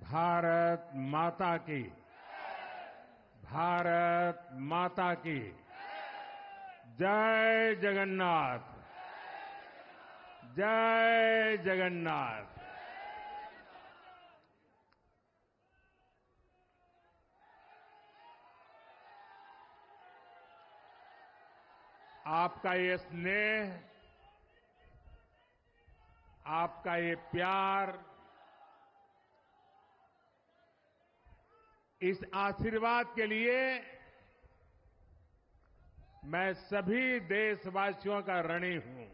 भारत माता की। भारत माता की। जय जगन्नाथ। जय जगन्नाथ। आपका ये स्नेह, आपका ये प्यार, इस आशीर्वाद के लिए मैं सभी देशवासियों का ऋणी हूं।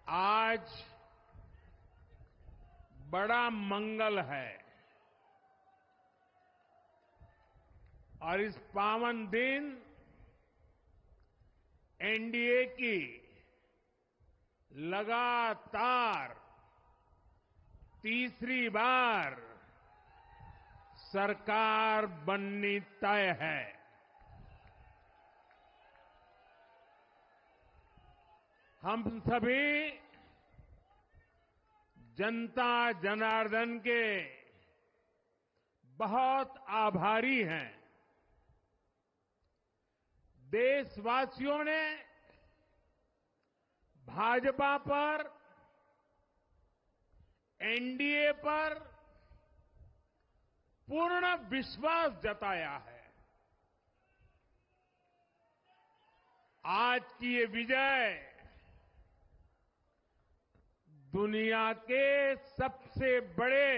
आज बड़ा मंगल है और इस पावन दिन एनडीए की लगातार तीसरी बार सरकार बननी तय है। हम सभी जनता जनार्दन के बहुत आभारी हैं। देशवासियों ने भाजपा पर, एनडीए पर पूर्ण विश्वास जताया है। आज की ये विजय दुनिया के सबसे बड़े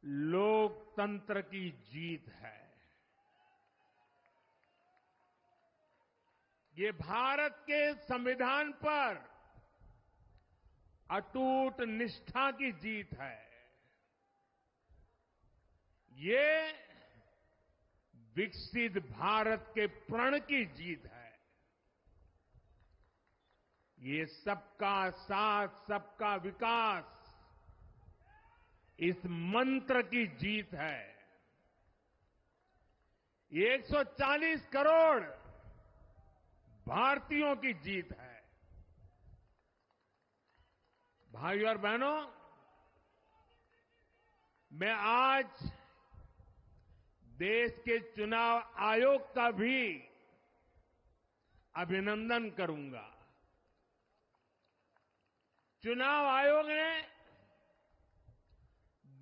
लोकतंत्र की जीत है। ये भारत के संविधान पर अटूट निष्ठा की जीत है। ये विकसित भारत के प्रण की जीत है। ये सबका साथ, सबका विकास, इस मंत्र की जीत है। ये 140 करोड़ भारतीयों की जीत है। भाइयों और बहनों, मैं आज देश के चुनाव आयोग का भी अभिनंदन करूंगा। चुनाव आयोग ने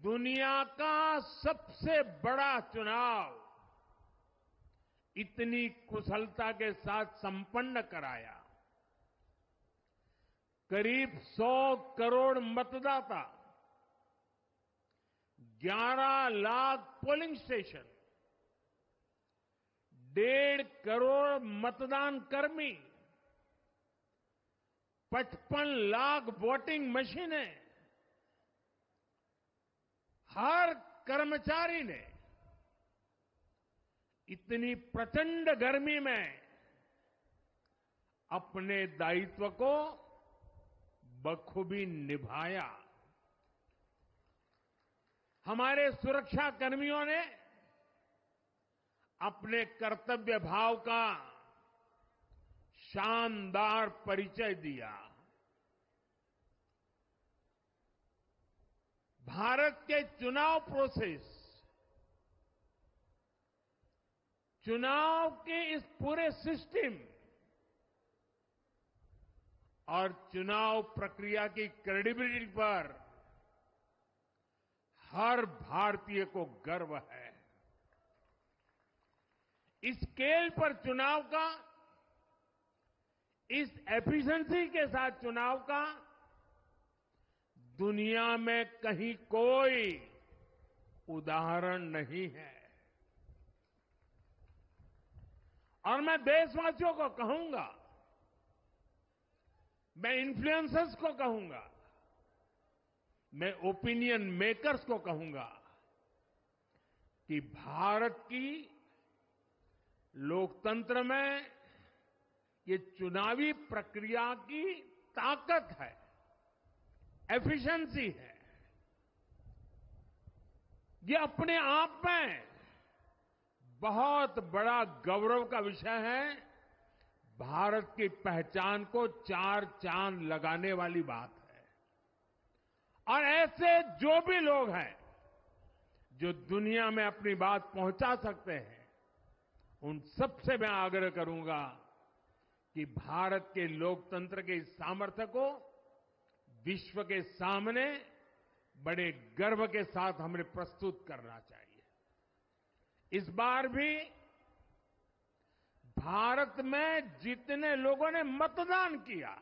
दुनिया का सबसे बड़ा चुनाव इतनी कुशलता के साथ संपन्न कराया। करीब 100 करोड़ मतदाता, 11 लाख पोलिंग स्टेशन, 1.5 करोड़ मतदान कर्मी, 55 लाख वोटिंग मशीनें, हर कर्मचारी ने इतनी प्रचंड गर्मी में अपने दायित्व को बखूबी निभाया। हमारे सुरक्षा कर्मियों ने अपने कर्तव्य भाव का शानदार परिचय दिया। भारत के चुनाव प्रोसेस, चुनाव के इस पूरे सिस्टम और चुनाव प्रक्रिया की क्रेडिबिलिटी पर हर भारतीय को गर्व है। इस स्केल पर चुनाव का, इस एफिशिएंसी के साथ चुनाव का दुनिया में कहीं कोई उदाहरण नहीं है। और मैं देशवासियों को कहूंगा, मैं इन्फ्लुएंसर्स को कहूंगा, मैं ओपिनियन मेकर्स को कहूंगा कि भारत की लोकतंत्र में ये चुनावी प्रक्रिया की ताकत है, एफिशिएंसी है। ये अपने आप में बहुत बड़ा गौरव का विषय है। भारत की पहचान को 4 चांद लगाने वाली बात है। और ऐसे जो भी लोग हैं जो दुनिया में अपनी बात पहुंचा सकते हैं, उन सबसे मैं आग्रह करूंगा कि भारत के लोकतंत्र के इस सामर्थ्य को विश्व के सामने बड़े गर्व के साथ हमें प्रस्तुत करना चाहिए। इस बार भी भारत में जितने लोगों ने मतदान किया,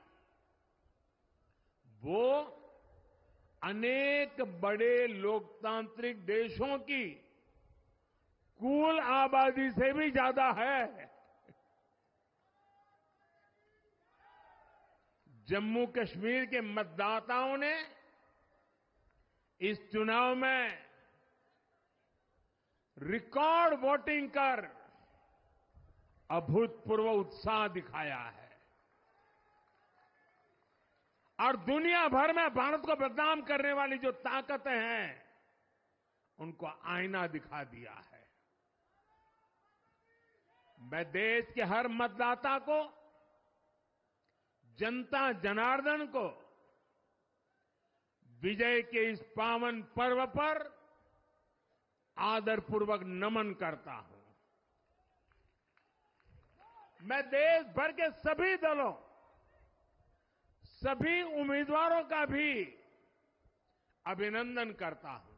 वो अनेक बड़े लोकतांत्रिक देशों की कुल आबादी से भी ज्यादा है। जम्मू कश्मीर के मतदाताओं ने इस चुनाव में रिकॉर्ड वोटिंग कर अभूतपूर्व उत्साह दिखाया है और दुनिया भर में भारत को बदनाम करने वाली जो ताकतें हैं, उनको आईना दिखा दिया है। मैं देश के हर मतदाता को, जनता जनार्दन को विजय के इस पावन पर्व पर आदरपूर्वक नमन करता हूं। मैं देश भर के सभी दलों, सभी उम्मीदवारों का भी अभिनंदन करता हूं।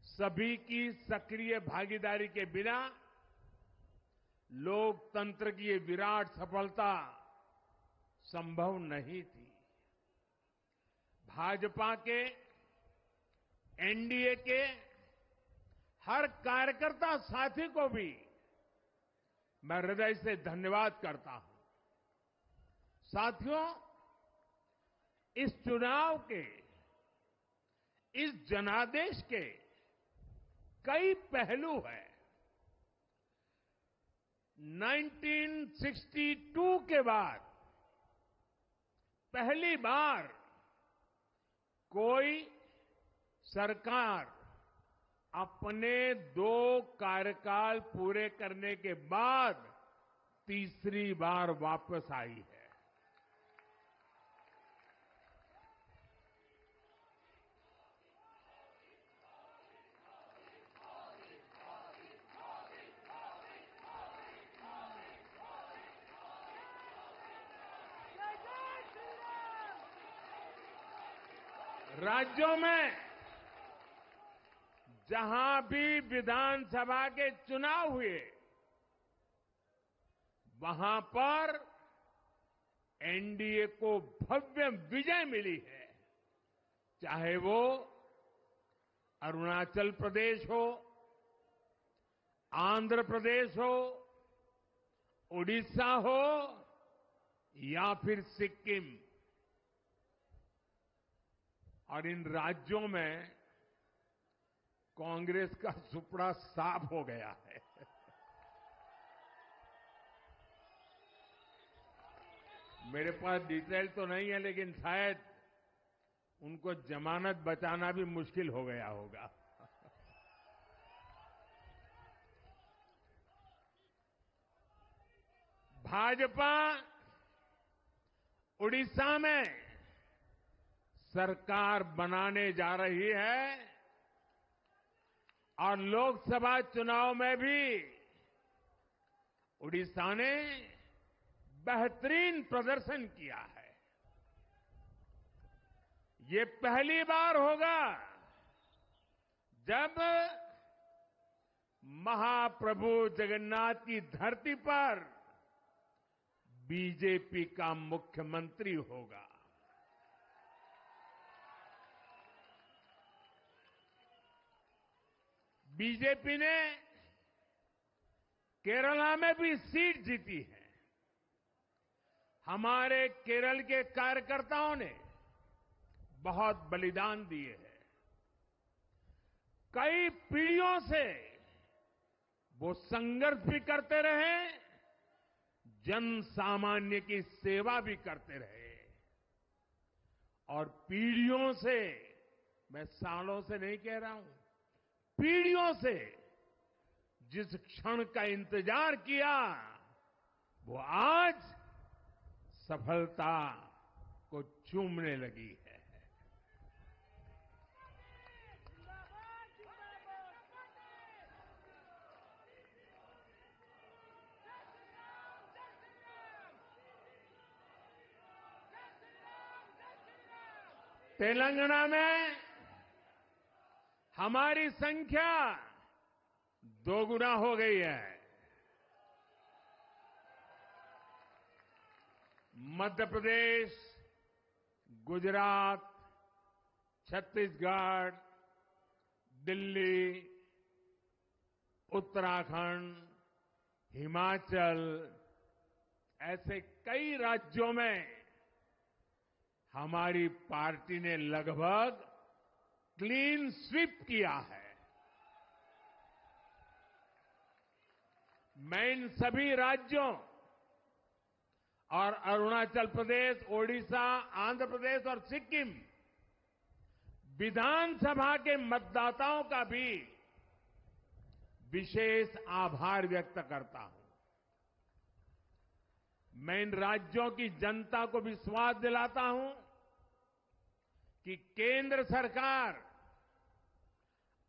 सभी की सक्रिय भागीदारी के बिना लोकतंत्र की ये विराट सफलता संभव नहीं थी। भाजपा के, एनडीए के हर कार्यकर्ता साथी को भी मैं हृदय से धन्यवाद करता हूं। साथियों, इस चुनाव के, इस जनादेश के कई पहलू हैं। 1962 के बाद पहली बार कोई सरकार अपने 2 कार्यकाल पूरे करने के बाद तीसरी बार वापस आई है। राज्यों में जहां भी विधानसभा के चुनाव हुए, वहां पर एनडीए को भव्य विजय मिली है। चाहे वो अरुणाचल प्रदेश हो, आंध्र प्रदेश हो, उड़ीसा हो या फिर सिक्किम। और इन राज्यों में कांग्रेस का सुपड़ा साफ हो गया है। मेरे पास डिटेल तो नहीं है, लेकिन शायद उनको जमानत बचाना भी मुश्किल हो गया होगा। भाजपा उड़ीसा में सरकार बनाने जा रही है और लोकसभा चुनाव में भी उड़ीसा ने बेहतरीन प्रदर्शन किया है। ये पहली बार होगा जब महाप्रभु जगन्नाथ की धरती पर बीजेपी का मुख्यमंत्री होगा। बीजेपी ने केरला में भी सीट जीती है। हमारे केरल के कार्यकर्ताओं ने बहुत बलिदान दिए हैं। कई पीढ़ियों से वो संघर्ष भी करते रहे, जन सामान्य की सेवा भी करते रहे और पीढ़ियों से, मैं सालों से नहीं कह रहा हूं, पीढ़ियों से जिस क्षण का इंतजार किया, वो आज सफलता को चूमने लगी है। तेलंगाना में हमारी संख्या दोगुना हो गई है। मध्य प्रदेश, गुजरात, छत्तीसगढ़, दिल्ली, उत्तराखंड, हिमाचल ऐसे कई राज्यों में हमारी पार्टी ने लगभग क्लीन स्वीप किया है। मैं इन सभी राज्यों और अरुणाचल प्रदेश, ओडिशा, आंध्र प्रदेश और सिक्किम विधानसभा के मतदाताओं का भी विशेष आभार व्यक्त करता हूं। मैं इन राज्यों की जनता को विश्वास दिलाता हूं कि केंद्र सरकार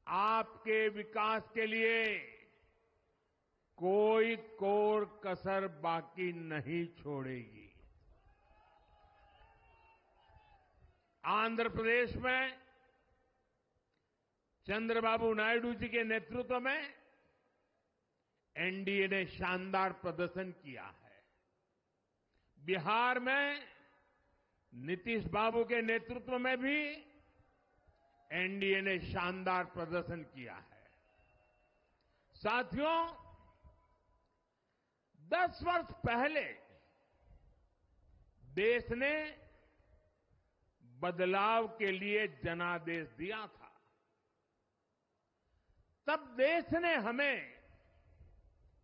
आपके विकास के लिए कोई कोर कसर बाकी नहीं छोड़ेगी। आंध्र प्रदेश में चंद्रबाबू नायडू जी के नेतृत्व में एनडीए ने शानदार प्रदर्शन किया है। बिहार में नीतीश बाबू के नेतृत्व में भी एनडीए ने शानदार प्रदर्शन किया है। साथियों, 10 वर्ष पहले देश ने बदलाव के लिए जनादेश दिया था। तब देश ने हमें,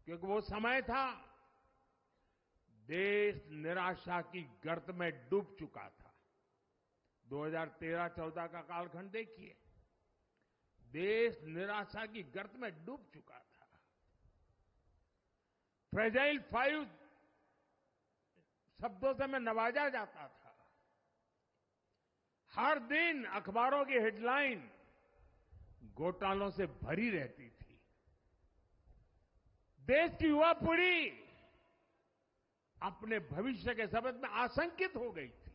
क्योंकि वो समय था देश निराशा की गर्त में डूब चुका था। 2013-14 का कालखंड देखिए, देश निराशा की गर्त में डूब चुका था। फ्रेजाइल 5 शब्दों से मैं नवाजा जाता था। हर दिन अखबारों की हेडलाइन घोटालों से भरी रहती थी। देश की युवा पीढ़ी अपने भविष्य के संबंध में आशंकित हो गई थी।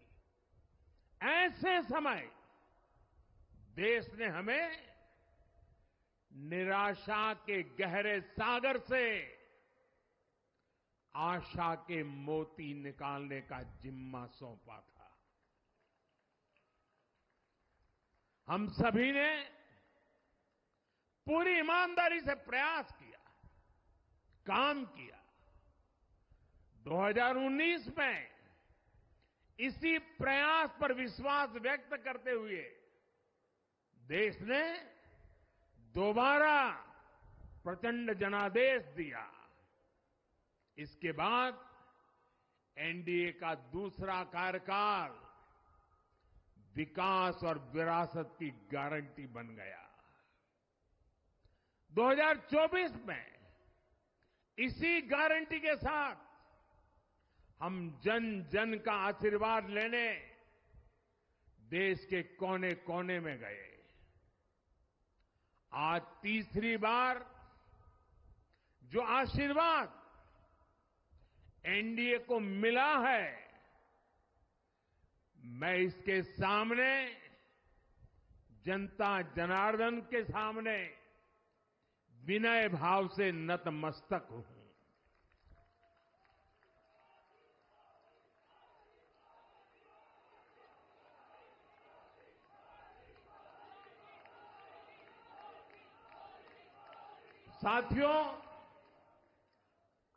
ऐसे समय देश ने हमें निराशा के गहरे सागर से आशा के मोती निकालने का जिम्मा सौंपा था। हम सभी ने पूरी ईमानदारी से प्रयास किया, काम किया। 2019 में इसी प्रयास पर विश्वास व्यक्त करते हुए देश ने दोबारा प्रचंड जनादेश दिया। इसके बाद एनडीए का दूसरा कार्यकाल विकास और विरासत की गारंटी बन गया। 2024 में इसी गारंटी के साथ हम जन जन का आशीर्वाद लेने देश के कोने कोने में गए। आज तीसरी बार जो आशीर्वाद एनडीए को मिला है, मैं इसके सामने, जनता जनार्दन के सामने विनय भाव से नतमस्तक हूं। साथियों,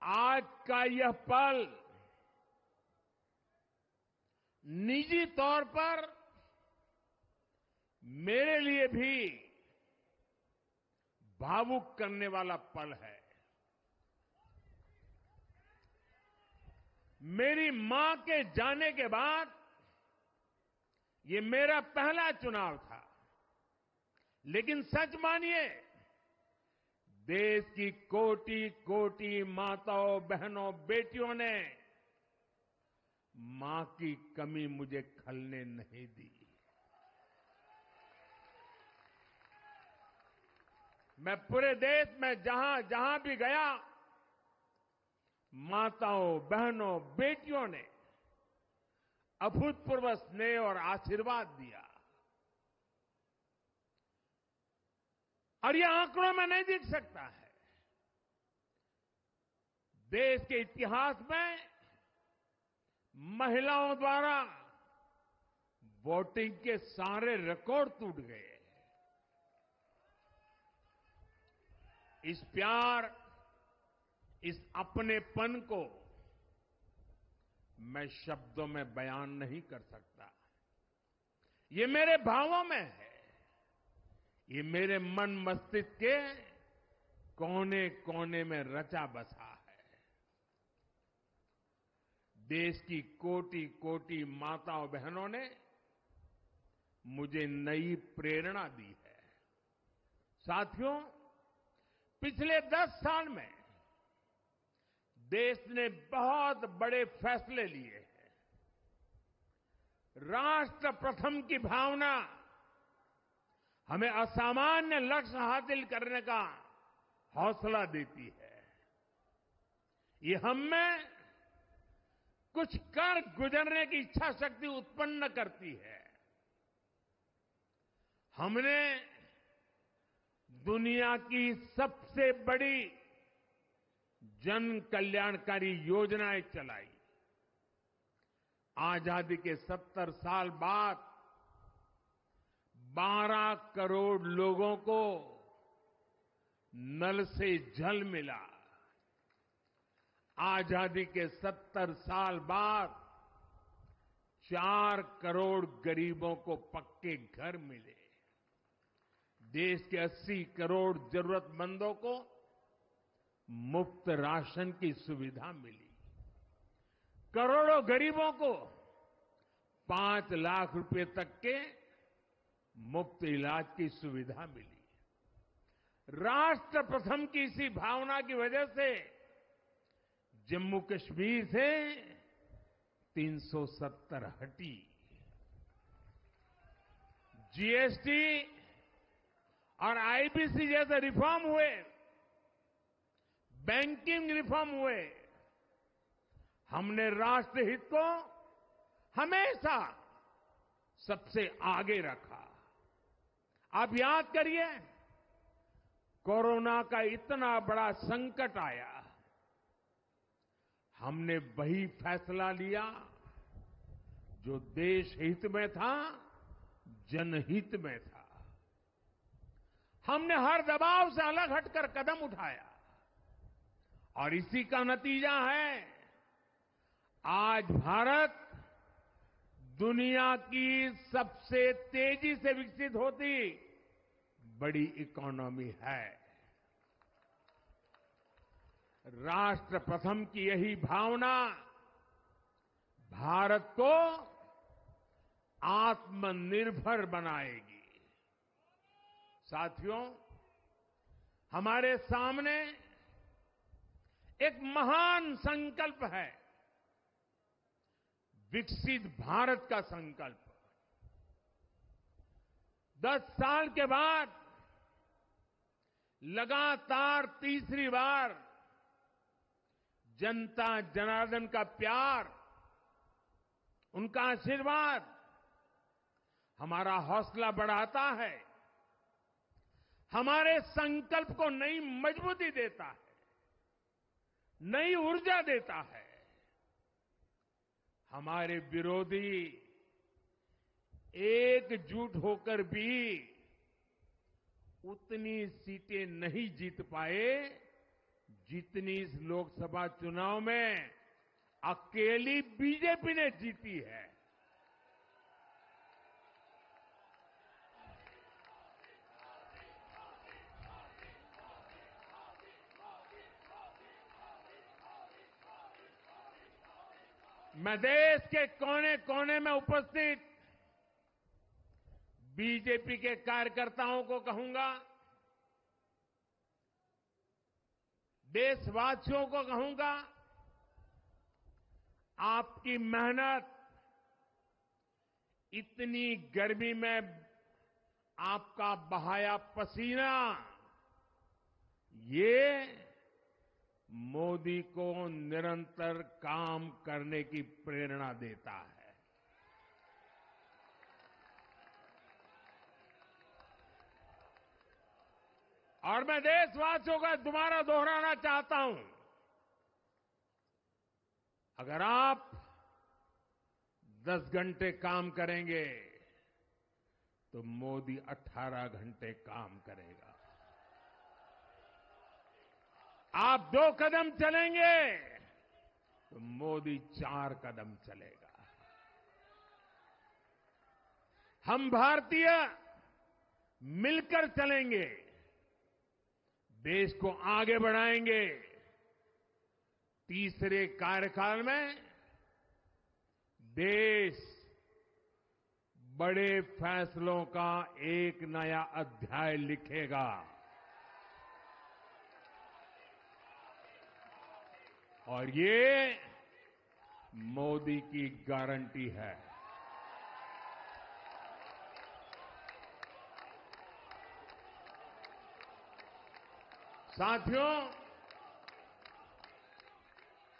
आज का यह पल निजी तौर पर मेरे लिए भी भावुक करने वाला पल है। मेरी मां के जाने के बाद ये मेरा पहला चुनाव था, लेकिन सच मानिए, देश की कोटि कोटि माताओं, बहनों, बेटियों ने मां की कमी मुझे खलने नहीं दी। मैं पूरे देश में जहां जहां भी गया, माताओं, बहनों, बेटियों ने अभूतपूर्व स्नेह और आशीर्वाद दिया। और ये आंकड़ों में नहीं दिख सकता है। देश के इतिहास में महिलाओं द्वारा वोटिंग के सारे रिकॉर्ड टूट गए। इस प्यार, इस अपनेपन को मैं शब्दों में बयान नहीं कर सकता। ये मेरे भावों में है। ये मेरे मन मस्तिष्क के कोने कोने में रचा बसा है। देश की कोटि कोटि माताओं बहनों ने मुझे नई प्रेरणा दी है। साथियों, पिछले 10 साल में देश ने बहुत बड़े फैसले लिए हैं। राष्ट्र प्रथम की भावना हमें असामान्य लक्ष्य हासिल करने का हौसला देती है। ये हम में कुछ कर गुजरने की इच्छा शक्ति उत्पन्न करती है। हमने दुनिया की सबसे बड़ी जन कल्याणकारी योजनाएं चलाई। आजादी के 70 साल बाद 12 करोड़ लोगों को नल से जल मिला। आजादी के 70 साल बाद 4 करोड़ गरीबों को पक्के घर मिले। देश के 80 करोड़ जरूरतमंदों को मुफ्त राशन की सुविधा मिली। करोड़ों गरीबों को 5 लाख रुपए तक के मुफ्त इलाज की सुविधा मिली। राष्ट्र प्रथम की इसी भावना की वजह से जम्मू कश्मीर से 370 हटी। जीएसटी और आईबीसी जैसे रिफॉर्म हुए, बैंकिंग रिफॉर्म हुए। हमने राष्ट्रहित को हमेशा सबसे आगे रखा। आप याद करिए, कोरोना का इतना बड़ा संकट आया, हमने वही फैसला लिया जो देश हित में था, जनहित में था। हमने हर दबाव से अलग हटकर कदम उठाया और इसी का नतीजा है आज भारत दुनिया की सबसे तेजी से विकसित होती बड़ी इकोनॉमी है। राष्ट्र प्रथम की यही भावना भारत को आत्मनिर्भर बनाएगी। साथियों, हमारे सामने एक महान संकल्प है, विकसित भारत का संकल्प। 10 साल के बाद लगातार तीसरी बार जनता जनार्दन का प्यार, उनका आशीर्वाद हमारा हौसला बढ़ाता है, हमारे संकल्प को नई मजबूती देता है, नई ऊर्जा देता है। हमारे विरोधी एकजुट होकर भी उतनी सीटें नहीं जीत पाए जितनी इस लोकसभा चुनाव में अकेली बीजेपी ने जीती है। मैं देश के कोने कोने में उपस्थित बीजेपी के कार्यकर्ताओं को कहूंगा, देशवासियों को कहूंगा, आपकी मेहनत, इतनी गर्मी में आपका बहाया पसीना, ये मोदी को निरंतर काम करने की प्रेरणा देता है। और मैं देशवासियों का दोबारा दोहराना चाहता हूं, अगर आप 10 घंटे काम करेंगे तो मोदी 18 घंटे काम करेगा। आप 2 कदम चलेंगे तो मोदी 4 कदम चलेगा। हम भारतीय मिलकर चलेंगे, देश को आगे बढ़ाएंगे। तीसरे कार्यकाल में देश बड़े फैसलों का एक नया अध्याय लिखेगा। और ये मोदी की गारंटी है। साथियों,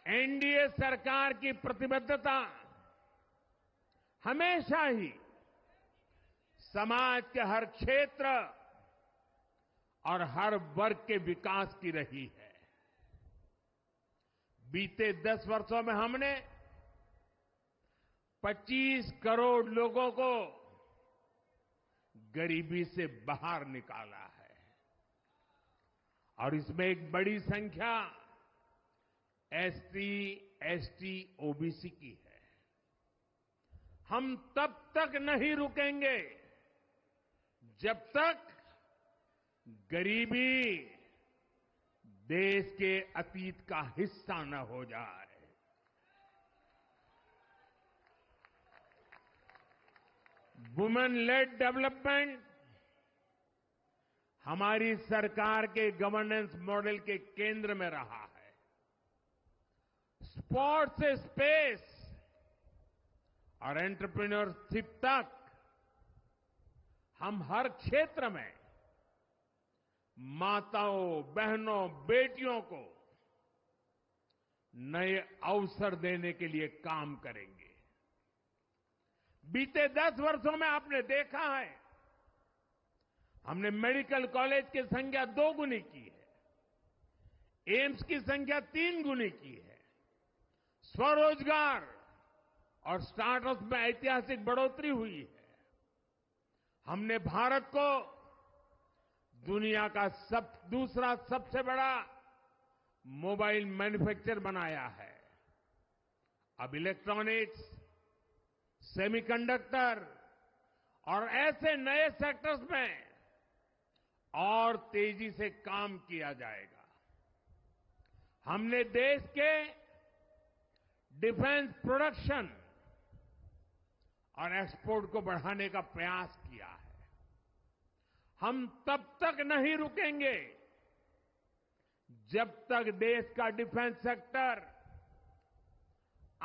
एनडीए सरकार की प्रतिबद्धता हमेशा ही समाज के हर क्षेत्र और हर वर्ग के विकास की रही है। बीते 10 वर्षों में हमने 25 करोड़ लोगों को गरीबी से बाहर निकाला है और इसमें एक बड़ी संख्या एसटी, एसटी, ओबीसी की है। हम तब तक नहीं रुकेंगे जब तक गरीबी देश के अतीत का हिस्सा न हो जाए। वुमेन लेड डेवलपमेंट हमारी सरकार के गवर्नेंस मॉडल के केंद्र में रहा है। स्पोर्ट्स से स्पेस और एंटरप्रेन्योरशिप तक हम हर क्षेत्र में माताओं, बहनों, बेटियों को नए अवसर देने के लिए काम करेंगे। बीते 10 वर्षों में आपने देखा है, हमने मेडिकल कॉलेज की संख्या 2 गुनी की है, एम्स की संख्या 3 गुनी की है, स्वरोजगार और स्टार्टअप में ऐतिहासिक बढ़ोतरी हुई है। हमने भारत को दुनिया का दूसरा सबसे बड़ा मोबाइल मैन्युफैक्चर बनाया है। अब इलेक्ट्रॉनिक्स, सेमीकंडक्टर और ऐसे नए सेक्टर्स में और तेजी से काम किया जाएगा। हमने देश के डिफेंस प्रोडक्शन और एक्सपोर्ट को बढ़ाने का प्रयास किया है। हम तब तक नहीं रुकेंगे जब तक देश का डिफेंस सेक्टर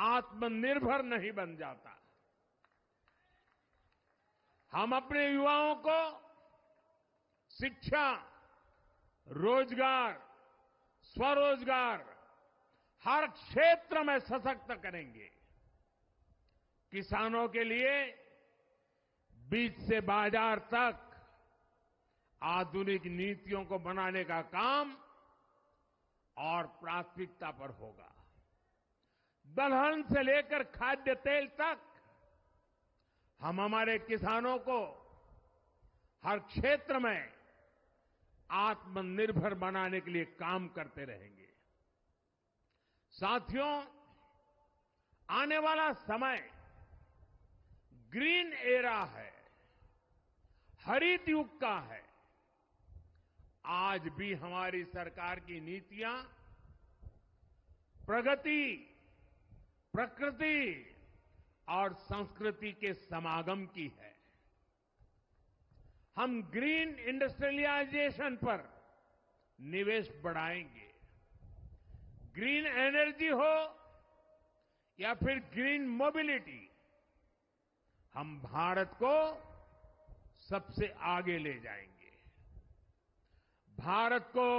आत्मनिर्भर नहीं बन जाता। हम अपने युवाओं को शिक्षा, रोजगार, स्वरोजगार हर क्षेत्र में सशक्त करेंगे। किसानों के लिए बीज से बाजार तक आधुनिक नीतियों को बनाने का काम और प्राथमिकता पर होगा। दलहन से लेकर खाद्य तेल तक हम हमारे किसानों को हर क्षेत्र में आत्मनिर्भर बनाने के लिए काम करते रहेंगे। साथियों, आने वाला समय ग्रीन एरा है, हरित युग का है। आज भी हमारी सरकार की नीतियां प्रगति, प्रकृति और संस्कृति के समागम की है। हम ग्रीन इंडस्ट्रियलाइजेशन पर निवेश बढ़ाएंगे। ग्रीन एनर्जी हो या फिर ग्रीन मोबिलिटी, हम भारत को सबसे आगे ले जाएंगे। भारत को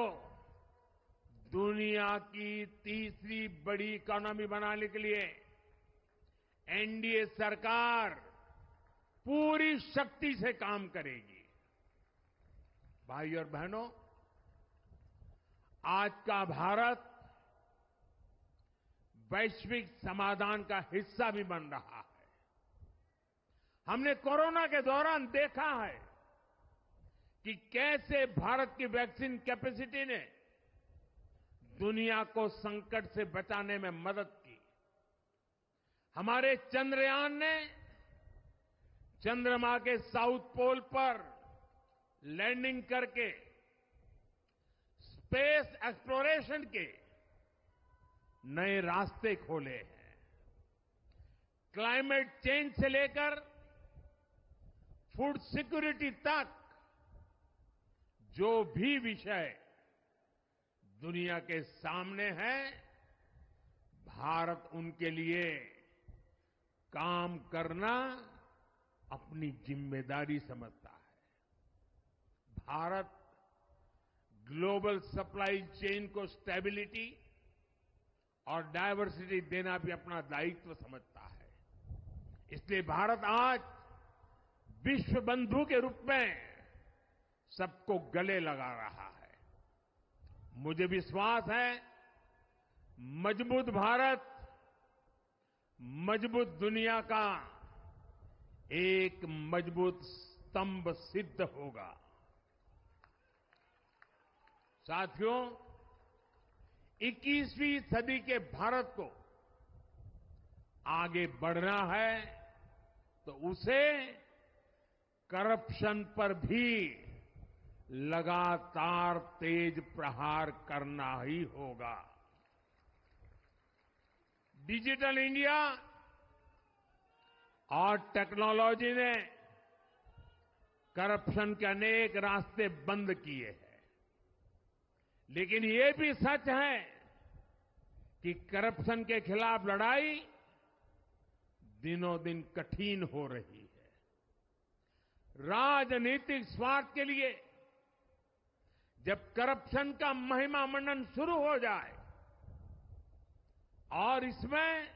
दुनिया की तीसरी बड़ी इकोनॉमी बनाने के लिए एनडीए सरकार पूरी शक्ति से काम करेगी। भाई और बहनों, आज का भारत वैश्विक समाधान का हिस्सा भी बन रहा है। हमने कोरोना के दौरान देखा है कि कैसे भारत की वैक्सीन कैपेसिटी ने दुनिया को संकट से बचाने में मदद की। हमारे चंद्रयान ने चंद्रमा के साउथ पोल पर लैंडिंग करके स्पेस एक्सप्लोरेशन के नए रास्ते खोले हैं। क्लाइमेट चेंज से लेकर फूड सिक्योरिटी तक जो भी विषय दुनिया के सामने है, भारत उनके लिए काम करना अपनी जिम्मेदारी समझता है। भारत ग्लोबल सप्लाई चेन को स्टेबिलिटी और डायवर्सिटी देना भी अपना दायित्व समझता है। इसलिए भारत आज विश्व बंधु के रूप में सबको गले लगा रहा है। मुझे विश्वास है मजबूत भारत मजबूत दुनिया का एक मजबूत स्तंभ सिद्ध होगा। साथियों, 21वीं सदी के भारत को आगे बढ़ना है तो उसे करप्शन पर भी लगातार तेज प्रहार करना ही होगा। डिजिटल इंडिया और टेक्नोलॉजी ने करप्शन के अनेक रास्ते बंद किए हैं, लेकिन ये भी सच है कि करप्शन के खिलाफ लड़ाई दिनों दिन कठिन हो रही है। राजनीतिक स्वार्थ के लिए जब करप्शन का महिमा मंडन शुरू हो जाए और इसमें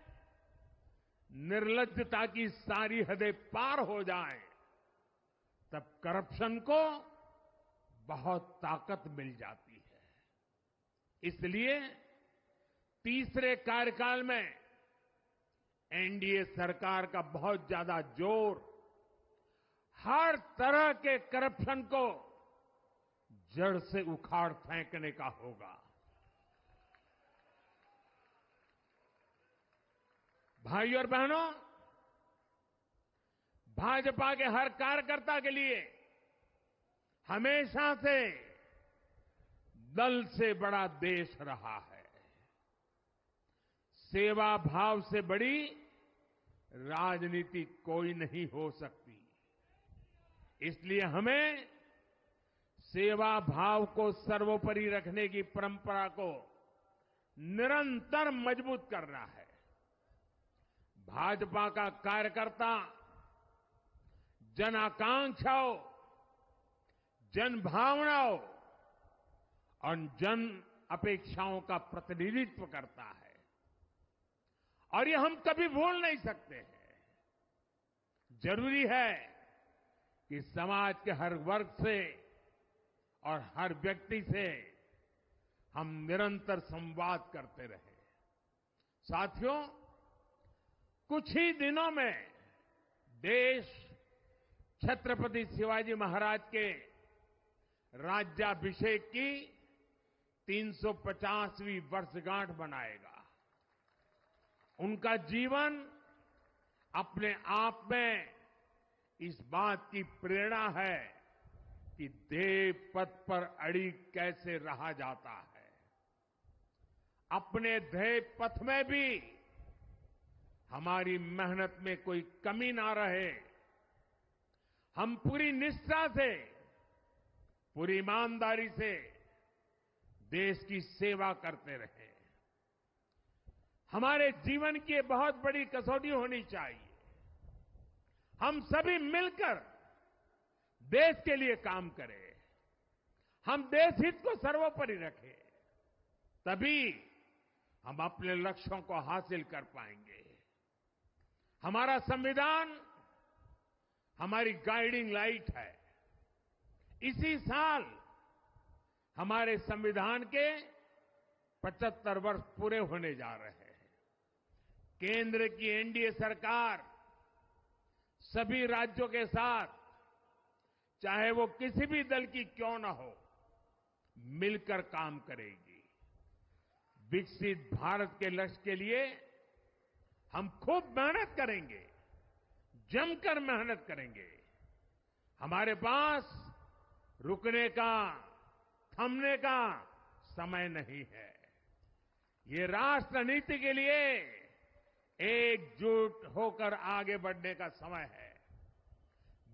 निर्लज्जता की सारी हदें पार हो जाए, तब करप्शन को बहुत ताकत मिल जाती है। इसलिए तीसरे कार्यकाल में एनडीए सरकार का बहुत ज्यादा जोर हर तरह के करप्शन को जड़ से उखाड़ फेंकने का होगा। भाइयों और बहनों, भाजपा के हर कार्यकर्ता के लिए हमेशा से दल से बड़ा देश रहा है। सेवा भाव से बड़ी राजनीति कोई नहीं हो सकती। इसलिए हमें सेवा भाव को सर्वोपरि रखने की परंपरा को निरंतर मजबूत करना है। भाजपा का कार्यकर्ता जन आकांक्षाओं, जन भावनाओं और जन अपेक्षाओं का प्रतिनिधित्व करता है और ये हम कभी भूल नहीं सकते हैं। जरूरी है कि समाज के हर वर्ग से और हर व्यक्ति से हम निरंतर संवाद करते रहें। साथियों, कुछ ही दिनों में देश छत्रपति शिवाजी महाराज के राज्याभिषेक की 350वीं वर्षगांठ मनाएगा। उनका जीवन अपने आप में इस बात की प्रेरणा है कि ध्येय पथ पर अड़ी कैसे रहा जाता है। अपने ध्येय पथ में भी हमारी मेहनत में कोई कमी ना रहे। हम पूरी निष्ठा से, पूरी ईमानदारी से देश की सेवा करते रहे। हमारे जीवन की ये बहुत बड़ी कसौटी होनी चाहिए। हम सभी मिलकर देश के लिए काम करें, हम देश हित को सर्वोपरि रखें, तभी हम अपने लक्ष्यों को हासिल कर पाएंगे। हमारा संविधान हमारी गाइडिंग लाइट है। इसी साल हमारे संविधान के 75 वर्ष पूरे होने जा रहे हैं। केंद्र की एनडीए सरकार सभी राज्यों के साथ, चाहे वो किसी भी दल की क्यों न हो, मिलकर काम करेगी। विकसित भारत के लक्ष्य के लिए हम खूब मेहनत करेंगे, जमकर मेहनत करेंगे। हमारे पास रुकने का, थमने का समय नहीं है। ये राष्ट्र नीति के लिए एकजुट होकर आगे बढ़ने का समय है।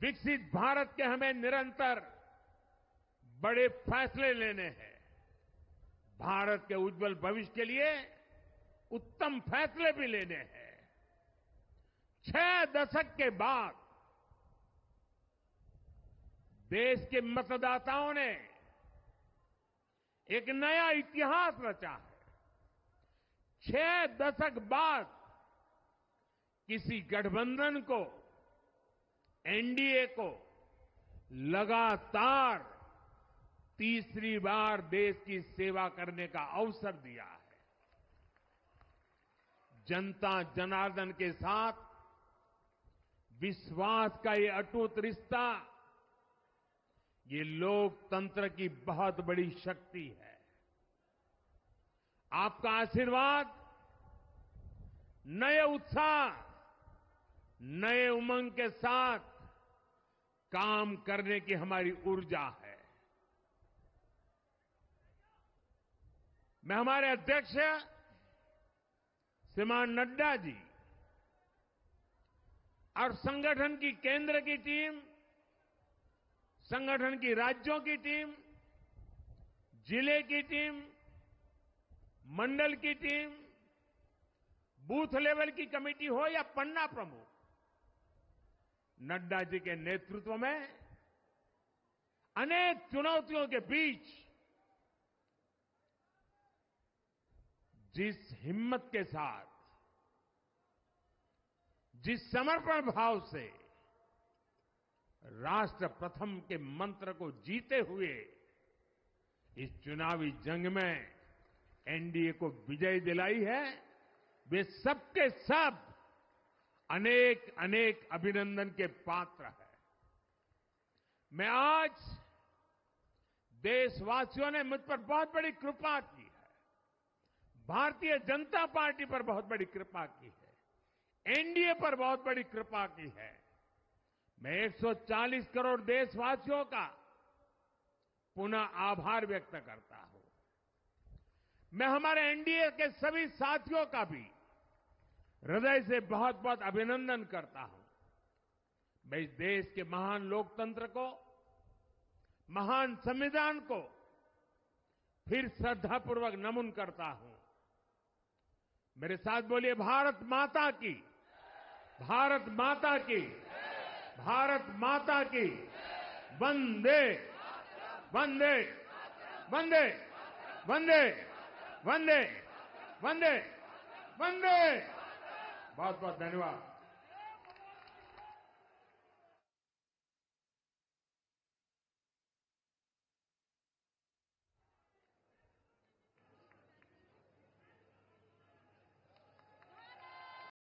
विकसित भारत के हमें निरंतर बड़े फैसले लेने हैं। भारत के उज्जवल भविष्य के लिए उत्तम फैसले भी लेने हैं। 6 दशक के बाद देश के मतदाताओं ने एक नया इतिहास रचा है। 6 दशक बाद किसी गठबंधन को, एनडीए को लगातार तीसरी बार देश की सेवा करने का अवसर दिया है। जनता जनार्दन के साथ विश्वास का ये अटूट रिश्ता, ये लोकतंत्र की बहुत बड़ी शक्ति है। आपका आशीर्वाद नए उत्साह, नए उमंग के साथ काम करने की हमारी ऊर्जा है। मैं हमारे अध्यक्ष श्रीमान नड्डा जी और संगठन की केंद्र की टीम, संगठन की राज्यों की टीम, जिले की टीम, मंडल की टीम, बूथ लेवल की कमेटी हो या पन्ना प्रमुख, नड्डा जी के नेतृत्व में अनेक चुनौतियों के बीच जिस हिम्मत के साथ, जिस समर्पण भाव से राष्ट्र प्रथम के मंत्र को जीते हुए इस चुनावी जंग में एनडीए को विजय दिलाई है, वे सबके सब अनेक अनेक अभिनंदन के पात्र हैं। मैं आज देशवासियों ने मुझ पर बहुत बड़ी कृपा की है, भारतीय जनता पार्टी पर बहुत बड़ी कृपा की है, एनडीए पर बहुत बड़ी कृपा की है। मैं 140 करोड़ देशवासियों का पुनः आभार व्यक्त करता हूं। मैं हमारे एनडीए के सभी साथियों का भी हृदय से बहुत बहुत अभिनंदन करता हूं। मैं इस देश के महान लोकतंत्र को, महान संविधान को फिर श्रद्धापूर्वक नमन करता हूं। मेरे साथ बोलिए, भारत माता की, भारत माता की, भारत माता की, वंदे वंदे वंदे वंदे वंदे वंदे वंदे। बहुत बहुत धन्यवाद।